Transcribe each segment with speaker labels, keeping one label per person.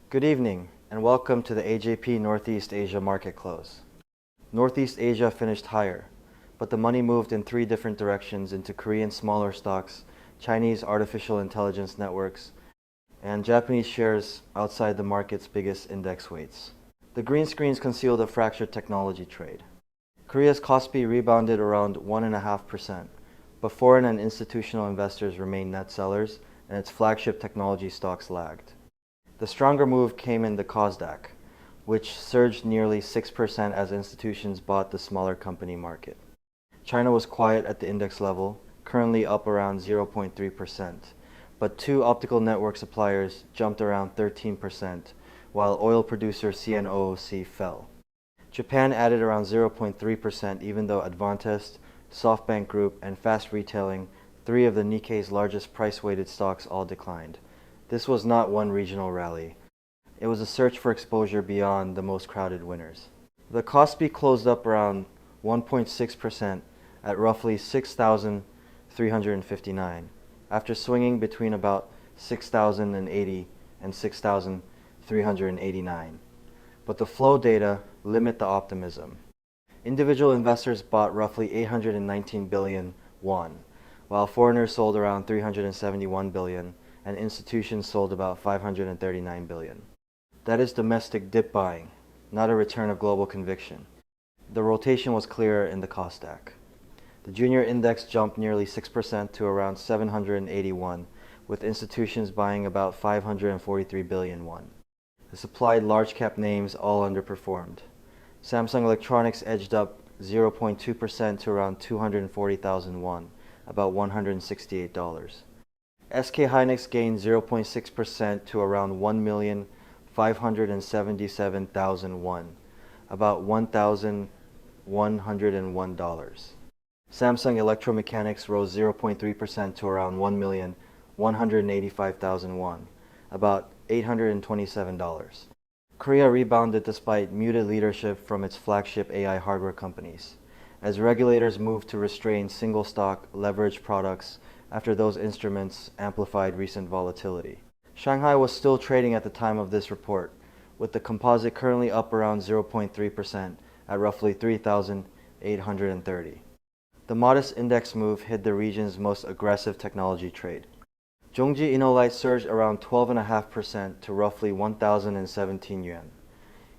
Speaker 1: Good evening, and welcome to the AJP Northeast Asia market close. Northeast Asia finished higher, but the money moved in three different directions into Korean smaller stocks, Chinese artificial intelligence networks, and Japanese shares outside the market's biggest index weights. The green screens concealed a fractured technology trade. Korea's KOSPI rebounded around 1.5%, but foreign and institutional investors remained net sellers, and its flagship technology stocks lagged. The stronger move came in the KOSDAQ, which surged nearly 6% as institutions bought the smaller company market. China was quiet at the index level, currently up around 0.3%, but two optical network suppliers jumped around 13%, while oil producer CNOOC fell. Japan added around 0.3%, even though Advantest, SoftBank Group, and Fast Retailing, three of the Nikkei's largest price-weighted stocks, all declined. This was not one regional rally. It was a search for exposure beyond the most crowded winners. The KOSPI closed up around 1.6% at roughly 6,359, after swinging between about 6,080 and 6,389. But the flow data limit the optimism. Individual investors bought roughly 819 billion won, while foreigners sold around 371 billion and institutions sold about 539 billion. That is domestic dip buying, not a return of global conviction. The rotation was clearer in the KOSDAQ. The junior index jumped nearly 6% to around 781, with institutions buying about 543 billion won. The supplied large-cap names all underperformed. Samsung Electronics edged up 0.2% to around 240,000 won, about $168. SK Hynix gained 0.6% to around 1,577,000 won, about $1,101. Samsung Electromechanics rose 0.3% to around 1,185,000 won, about $827. Korea rebounded despite muted leadership from its flagship AI hardware companies, as regulators moved to restrain single-stock leveraged products after those instruments amplified recent volatility. Shanghai was still trading at the time of this report, with the composite currently up around 0.3% at roughly 3,830. The modest index move hid the region's most aggressive technology trade. Zhongji Innolight surged around 12.5% to roughly 1,017 yuan.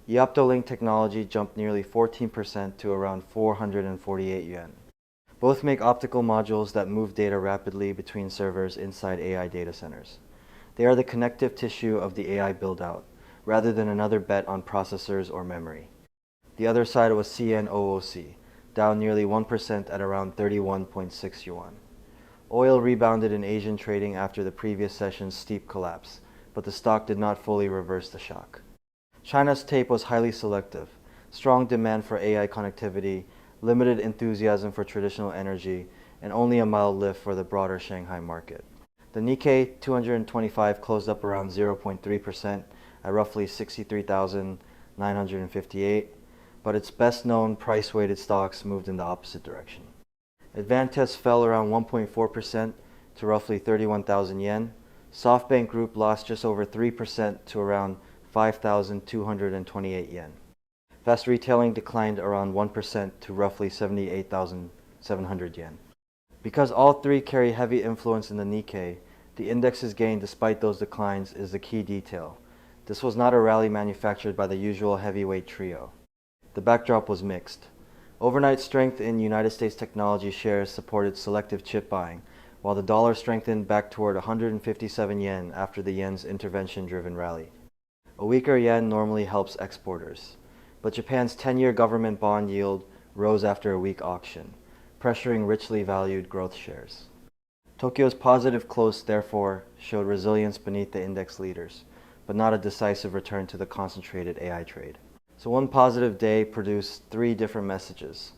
Speaker 1: Eoptolink technology jumped nearly 14% to around 448 yuan. Both make optical modules that move data rapidly between servers inside AI data centers. They are the connective tissue of the AI build-out, rather than another bet on processors or memory. The other side was CNOOC, down nearly 1% at around 31.6 yuan. Oil rebounded in Asian trading after the previous session's steep collapse, but the stock did not fully reverse the shock. China's tape was highly selective. Strong demand for AI connectivity, limited enthusiasm for traditional energy, and only a mild lift for the broader Shanghai market. The Nikkei 225 closed up around 0.3% at roughly 63,958, but its best-known price-weighted stocks moved in the opposite direction. Advantest fell around 1.4% to roughly 31,000 yen. SoftBank Group lost just over 3% to around 5,228 yen. Fast Retailing declined around 1% to roughly 78,700 yen. Because all three carry heavy influence in the Nikkei, the index's gain despite those declines is the key detail. This was not a rally manufactured by the usual heavyweight trio. The backdrop was mixed. Overnight strength in United States technology shares supported selective chip buying, while the dollar strengthened back toward 157 yen after the yen's intervention-driven rally. A weaker yen normally helps exporters, but Japan's 10-year government bond yield rose after a weak auction, pressuring richly valued growth shares. Tokyo's positive close, therefore, showed resilience beneath the index leaders, but not a decisive return to the concentrated AI trade. So one positive day produced three different messages.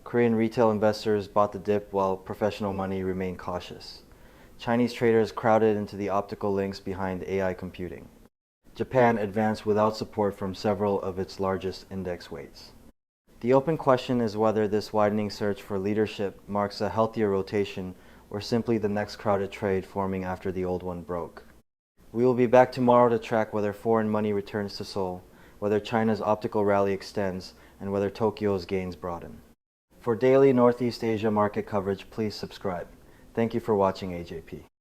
Speaker 1: Korean retail investors bought the dip while professional money remained cautious. Chinese traders crowded into the optical links behind AI computing. Japan advanced without support from several of its largest index weights. The open question is whether this widening search for leadership marks a healthier rotation or simply the next crowded trade forming after the old one broke. We will be back tomorrow to track whether foreign money returns to Seoul, whether China's optical rally extends, and whether Tokyo's gains broaden. For daily Northeast Asia market coverage, please subscribe. Thank you for watching AJP.